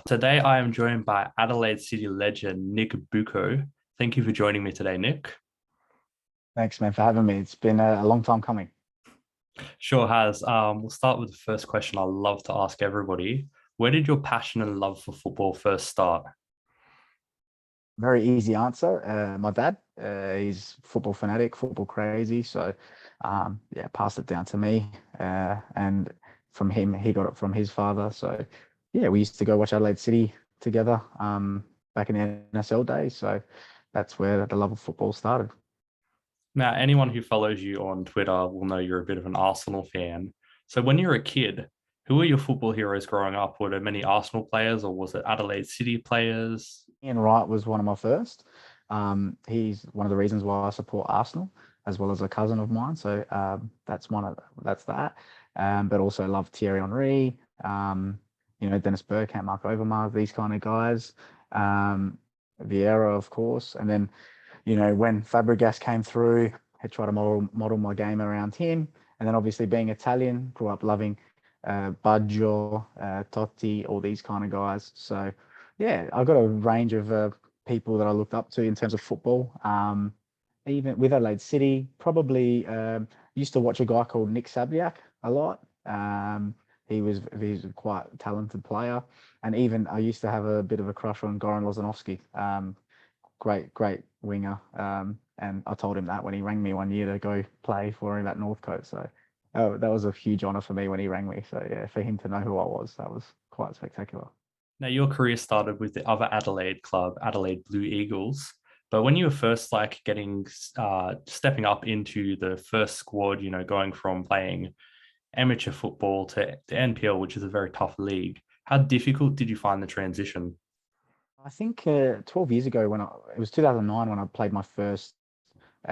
Today, I am joined by Adelaide City legend Nic Bucco. Thank you for joining me today, Nick. Thanks, man, for having me. It's been a long time coming. Sure has. We'll start with the first question I love to ask everybody. Where did your passion and love for football first start? Very easy answer. My dad, he's football fanatic, football crazy. So, yeah, passed it down to me. And from him, he got it from his father. So, yeah, we used to go watch Adelaide City together back in the NSL days. So that's where the love of football started. Now, anyone who follows you on Twitter will know you're a bit of an Arsenal fan. So, when you were a kid, who were your football heroes growing up? Were there many Arsenal players, or was it Adelaide City players? Ian Wright was one of my first. He's one of the reasons why I support Arsenal, as well as a cousin of mine. So that's that. But also love Thierry Henry, Dennis Bergkamp, Mark Overmars, these kind of guys. Vieira, of course. And then, when Fabregas came through, I tried to model my game around him. And then obviously being Italian, grew up loving Baggio, Totti, all these kind of guys. So yeah, I've got a range of people that I looked up to in terms of football. Even with Adelaide City, probably used to watch a guy called Nick Bucco a lot. He's quite a talented player, and even I used to have a bit of a crush on Goran Lozanovsky. Great winger. And I told him that when he rang me one year to go play for him at Northcote. So that was a huge honour for me when he rang me. So yeah, for him to know who I was, that was quite spectacular. Now, your career started with the other Adelaide club, Adelaide Blue Eagles. But when you were first stepping up into the first squad, going from playing amateur football to the NPL, which is a very tough league, how difficult did you find the transition? I think 12 years ago, it was 2009 when I played my first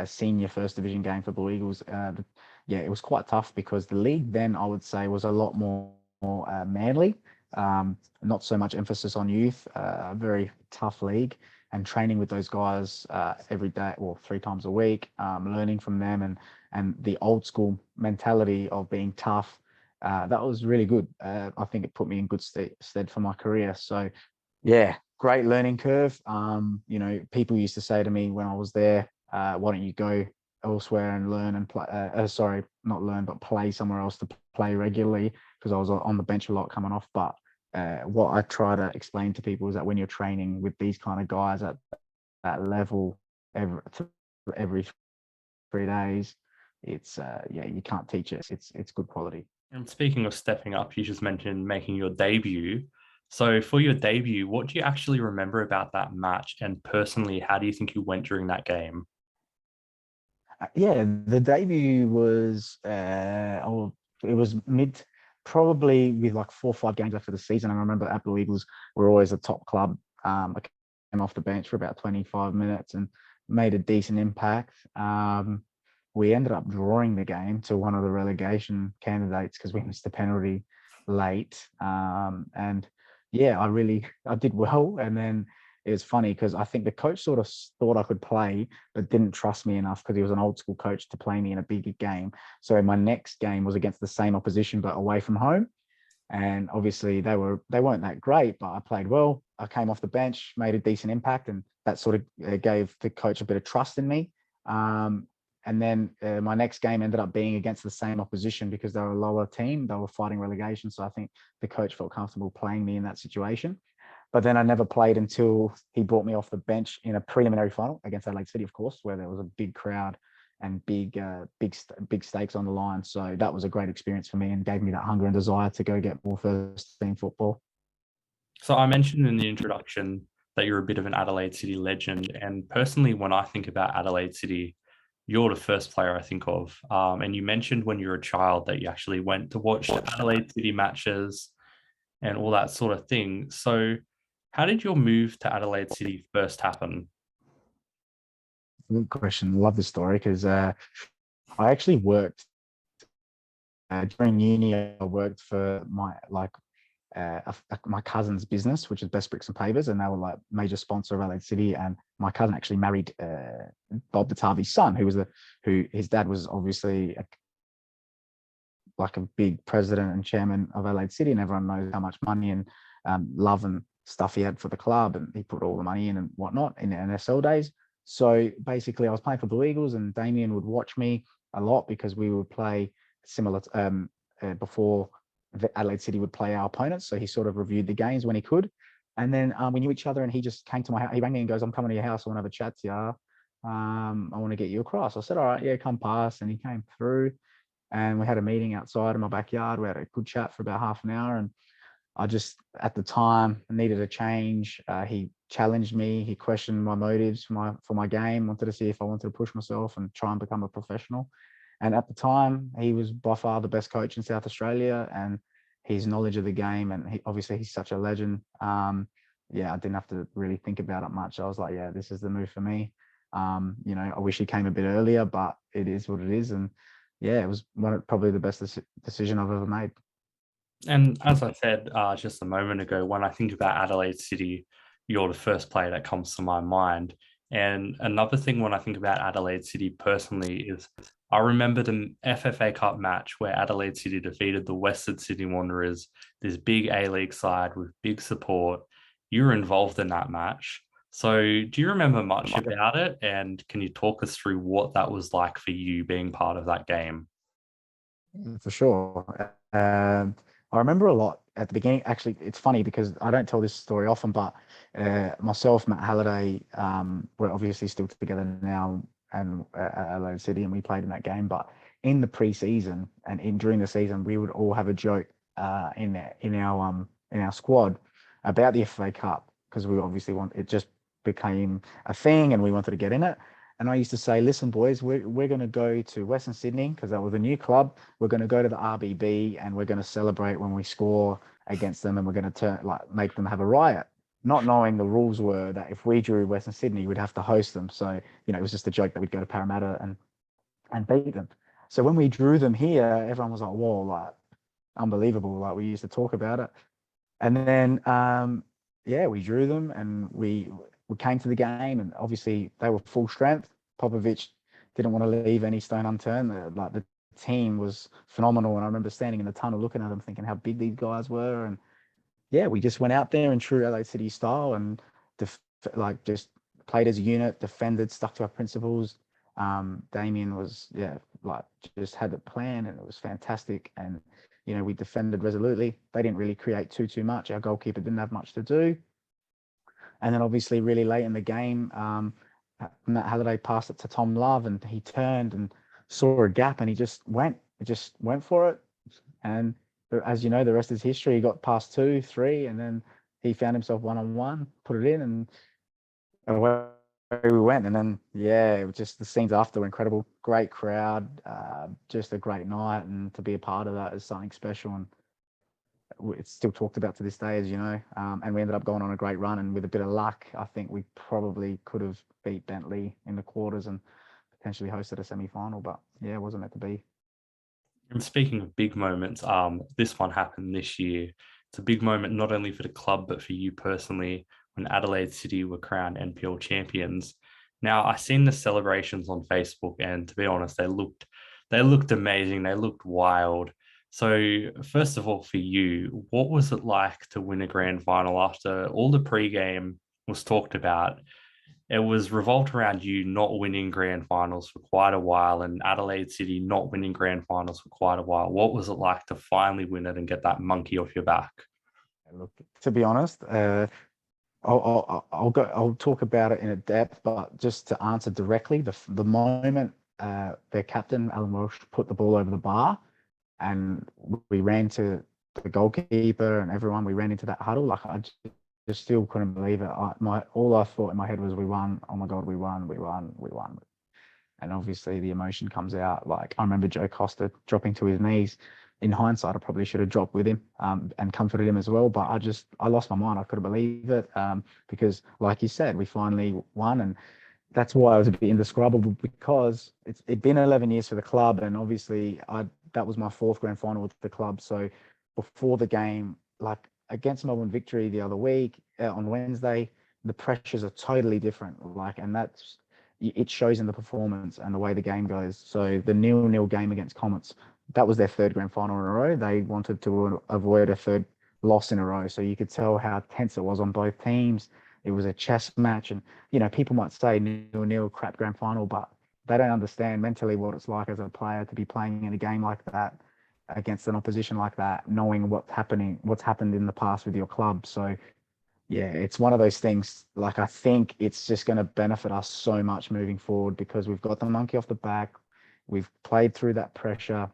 senior first division game for Blue Eagles. Yeah, it was quite tough because the league then, I would say, was a lot more manly. Not so much emphasis on youth. A very tough league, and training with those guys every day, well, 3 times a week, learning from them, and the old school mentality of being tough. That was really good. I think it put me in good stead for my career. So yeah, great learning curve. People used to say to me when I was there, why don't you go elsewhere and learn and play? Sorry, not learn, but play somewhere else to play regularly, because I was on the bench a lot coming off. But what I try to explain to people is that when you're training with these kind of guys at that level every 3 days, it's yeah, you can't teach it. It's good quality. And speaking of stepping up, you just mentioned making your debut. So for your debut, what do you actually remember about that match? And personally, how do you think you went during that game? Yeah, the debut was it was probably with like 4 or 5 games after the season. And I remember at Blue Eagles were always a top club. I came off the bench for about 25 minutes and made a decent impact. We ended up drawing the game to one of the relegation candidates because we missed the penalty late. And yeah, I did well. And then it was funny because I think the coach sort of thought I could play, but didn't trust me enough because he was an old school coach to play me in a big game. So my next game was against the same opposition, but away from home. And obviously they weren't that great, but I played well. I came off the bench, made a decent impact, and that sort of gave the coach a bit of trust in me. Um, and then my next game ended up being against the same opposition because they were a lower team. They were fighting relegation. So I think the coach felt comfortable playing me in that situation. But then I never played until he brought me off the bench in a preliminary final against Adelaide City, of course, where there was a big crowd and big stakes on the line. So that was a great experience for me and gave me that hunger and desire to go get more first team football. So I mentioned in the introduction that you're a bit of an Adelaide City legend. And personally, when I think about Adelaide City, you're the first player I think of. And you mentioned when you were a child that you actually went to watch the Adelaide City matches and all that sort of thing. So how did your move to Adelaide City first happen? Good question. Love this story because I actually worked during uni. I worked for my cousin's business, which is Best Bricks and Pavers, and they were like major sponsor of Adelaide City. And my cousin actually married Bob Batavi's son, who his dad was obviously like a big president and chairman of Adelaide City, and everyone knows how much money and love and stuff he had for the club, and he put all the money in and whatnot in the NSL days. So basically, I was playing for Blue Eagles, and Damien would watch me a lot because we would play similar before the Adelaide City would play our opponents. So he sort of reviewed the games when he could. And then we knew each other, and he just came to my house. He rang me and goes, "I'm coming to your house. I want to have a chat to you. I want to get you across." I said, "All right, yeah, come past." And he came through, and we had a meeting outside in my backyard. We had a good chat for about half an hour, and I just, at the time, needed a change. He challenged me. He questioned my motives for my game. Wanted to see if I wanted to push myself and try and become a professional. And at the time, he was by far the best coach in South Australia, and his knowledge of the game, and obviously he's such a legend. Yeah, I didn't have to really think about it much. I was like, yeah, this is the move for me. I wish he came a bit earlier, but it is what it is. And yeah, it was probably the best decision I've ever made. And as I said just a moment ago, when I think about Adelaide City, you're the first player that comes to my mind. And another thing when I think about Adelaide City personally is I remember the FFA Cup match where Adelaide City defeated the Western Sydney Wanderers, this big A-League side with big support. You were involved in that match. So do you remember much about it? And can you talk us through what that was like for you being part of that game? For sure. I remember a lot at the beginning. Actually, it's funny because I don't tell this story often, but myself, Matt Halliday, we're obviously still together now, and at Adelaide City, and we played in that game. But in the pre-season and during the season, we would all have a joke in our squad about the FFA Cup, because we obviously it just became a thing, and we wanted to get in it. And I used to say, "Listen, boys, we're going to go to Western Sydney because that was a new club. We're going to go to the RBB, and we're going to celebrate when we score against them, and we're going to make them have a riot." Not knowing the rules were that if we drew Western Sydney, we'd have to host them. So it was just a joke that we'd go to Parramatta and beat them. So when we drew them here, everyone was like, "Whoa, like unbelievable!" Like, we used to talk about it. And then yeah, we drew them, and we came to the game, and obviously they were full strength. Popovich didn't want to leave any stone unturned. The team was phenomenal, and I remember standing in the tunnel looking at them, thinking how big these guys were. And yeah, we just went out there in true LA City style, and just played as a unit, defended, stuck to our principles. Damien was just had the plan, and it was fantastic. And we defended resolutely. They didn't really create too much. Our goalkeeper didn't have much to do. And then obviously really late in the game, Matt Halliday passed it to Tom Love, and he turned and saw a gap, and he just went for it. And as you know, the rest is history. He got past 2, 3, and then he found himself 1-on-1, put it in, and away we went. And then yeah, it was just the scenes after were incredible. Great crowd, just a great night, and to be a part of that is something special. And it's still talked about to this day, as you know. And we ended up going on a great run, and with a bit of luck, I think we probably could have beat Bentley in the quarters and potentially hosted a semi-final. But yeah, it wasn't meant to be. And speaking of big moments, this one happened this year. It's a big moment not only for the club but for you personally when Adelaide City were crowned NPL champions. Now I seen the celebrations on Facebook, and to be honest, they looked amazing. They looked wild. So first of all, for you, what was it like to win a grand final after all the pre-game was talked about? It was revolved around you not winning grand finals for quite a while and Adelaide City not winning grand finals for quite a while. What was it like to finally win it and get that monkey off your back? Look, to be honest, I'll talk about it in a depth, but just to answer directly, the moment their captain Alan Walsh put the ball over the bar, and we ran to the goalkeeper and everyone, we ran into that huddle. Like, I just still couldn't believe it. All I thought in my head was, we won. Oh my God, we won, we won, we won. And obviously the emotion comes out. Like, I remember Joe Costa dropping to his knees. In hindsight, I probably should have dropped with him and comforted him as well. But I lost my mind. I couldn't believe it because, like you said, we finally won. And that's why I was a bit indescribable, because it'd been 11 years for the club. And obviously that was my 4th grand final with the club. So before the game, like against Melbourne Victory the other week on Wednesday, the pressures are totally different. Like, and it shows in the performance and the way the game goes. So the 0-0 game against Comets, that was their 3rd grand final in a row. They wanted to avoid a 3rd loss in a row. So you could tell how tense it was on both teams. It was a chess match, and people might say 0-0 crap grand final, but they don't understand mentally what it's like as a player to be playing in a game like that against an opposition like that, knowing what's happened in the past with your club. So yeah, it's one of those things. Like, I think it's just going to benefit us so much moving forward because we've got the monkey off the back. We've played through that pressure.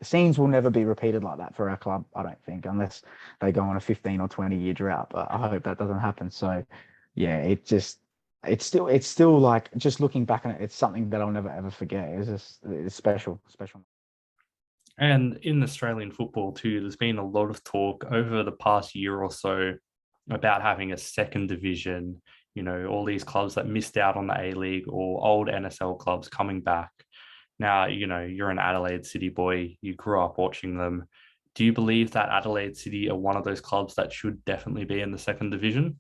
Scenes will never be repeated like that for our club, I don't think, unless they go on a 15 or 20-year drought. But I hope that doesn't happen. So, yeah, it's still like, just looking back on it, it's something that I'll never ever forget. It's special, special. And in Australian football too, there's been a lot of talk over the past year or so about having a second division, all these clubs that missed out on the A League or old NSL clubs coming back. Now, you're an Adelaide City boy, you grew up watching them. Do you believe that Adelaide City are one of those clubs that should definitely be in the second division?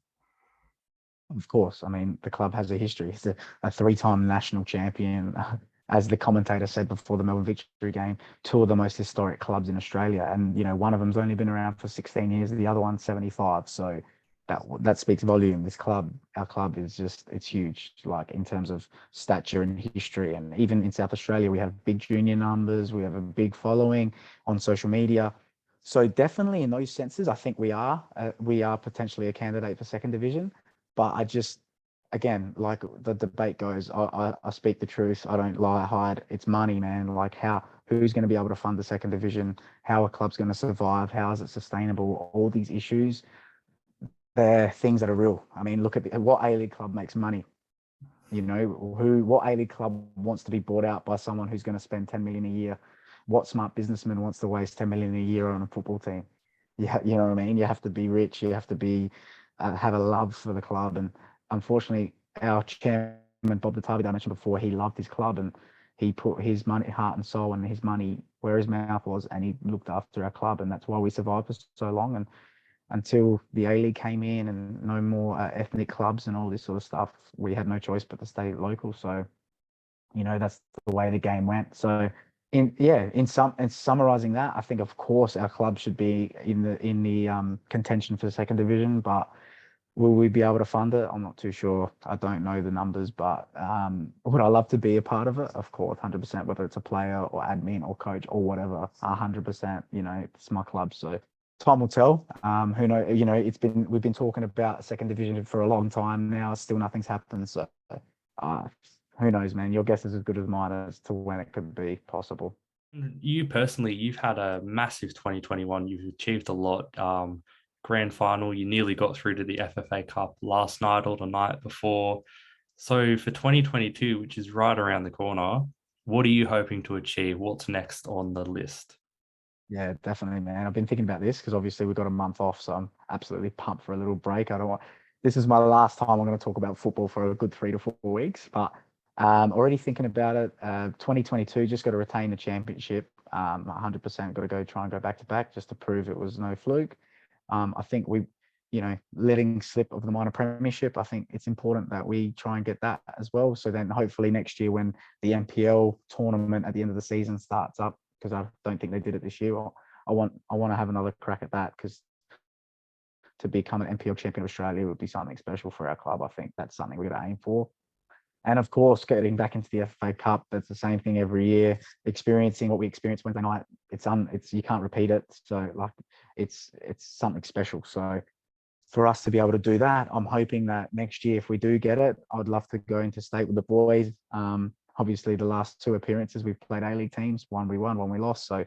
Of course, I mean, the club has a history. It's a three-time national champion. As the commentator said before the Melbourne Victory game, two of the most historic clubs in Australia, and one of them's only been around for 16 years, the other one's 75. So that speaks volume. Our club is it's huge, like in terms of stature and history, and even in South Australia, we have big junior numbers, we have a big following on social media. So definitely in those senses, I think we are potentially a candidate for second division. But again, like the debate goes, I speak the truth. I don't lie, hide. It's money, man. Like, who's going to be able to fund the second division? How a club's going to survive? How is it sustainable? All these issues, they're things that are real. I mean, look at what A-League club makes money. What A-League club wants to be bought out by someone who's going to spend 10 million a year? What smart businessman wants to waste 10 million a year on a football team? Yeah, you know what I mean? You have to be rich. You have to have a love for the club. And unfortunately, our chairman, Bob the David, I mentioned before, he loved his club and he put his money, heart and soul and his money where his mouth was, and he looked after our club. And that's why we survived for so long. And until the A-League came in and no more ethnic clubs and all this sort of stuff, we had no choice but to stay local. So, that's the way the game went. So in summarizing that, I think of course our club should be in the contention for the second division, but will we be able to fund it? I'm not too sure. I don't know the numbers, but would I love to be a part of it? Of course, 100%, whether it's a player or admin or coach or whatever, 100%, it's my club. So time will tell. Who knows? We've been talking about second division for a long time now. Still nothing's happened. So uh, who knows, man? Your guess is as good as mine as to when it could be possible. You personally, you've had a massive 2021. You've achieved a lot. Grand final, you nearly got through to the FFA Cup last night or the night before. So for 2022, which is right around the corner, what are you hoping to achieve? What's next on the list? Yeah, definitely, man. I've been thinking about this because obviously we've got a month off, so I'm absolutely pumped for a little break. I don't want This is my last time I'm going to talk about football for a good 3 to 4 weeks, but already thinking about it. 2022, just got to retain the championship. 100% got to try and go back to back just to prove it was no fluke. I think letting slip of the minor premiership, I think it's important that we try and get that as well. So then hopefully next year when the NPL tournament at the end of the season starts up, because I don't think they did it this year, I want to have another crack at that, because to become an NPL champion of Australia would be something special for our club. I think that's something we're going to aim for. And of course, getting back into the FFA Cup, that's the same thing every year. Experiencing what we experienced Wednesday night, it's you can't repeat it. So like, it's something special. So for us to be able to do that, I'm hoping that next year, if we do get it, I'd love to go into state with the boys. Obviously, the last two appearances we've played A-League teams, one we won, one we lost. So,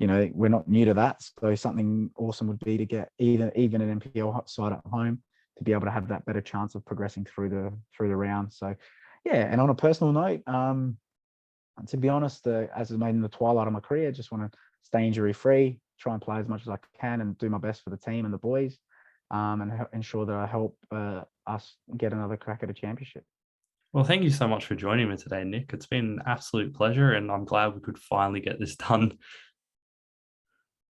we're not new to that. So something awesome would be to get even an NPL side at home to be able to have that better chance of progressing through the round. So, yeah. And on a personal note, to be honest, as I made in the twilight of my career, just want to stay injury free, try and play as much as I can, and do my best for the team and the boys. And ensure that I help us get another crack at a championship. Well, thank you so much for joining me today, Nic. It's been an absolute pleasure, and I'm glad we could finally get this done.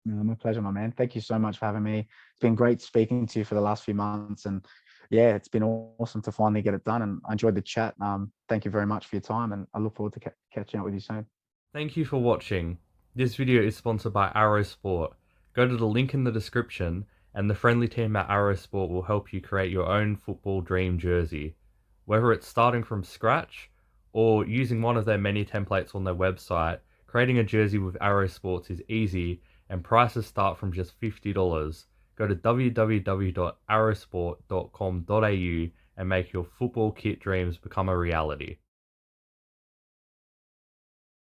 My pleasure, my man. Thank you so much for having me. It's been great speaking to you for the last few months, and yeah, it's been awesome to finally get it done. And I enjoyed the chat. Thank you very much for your time, and I look forward to catching up with you soon. Thank you for watching. This video is sponsored by Arrow Sport. Go to the link in the description, and the friendly team at Arrow Sport will help you create your own football dream jersey. Whether it's starting from scratch or using one of their many templates on their website, creating a jersey with Arrow Sports is easy and prices start from just $50. Go to www.arrowsport.com.au and make your football kit dreams become a reality.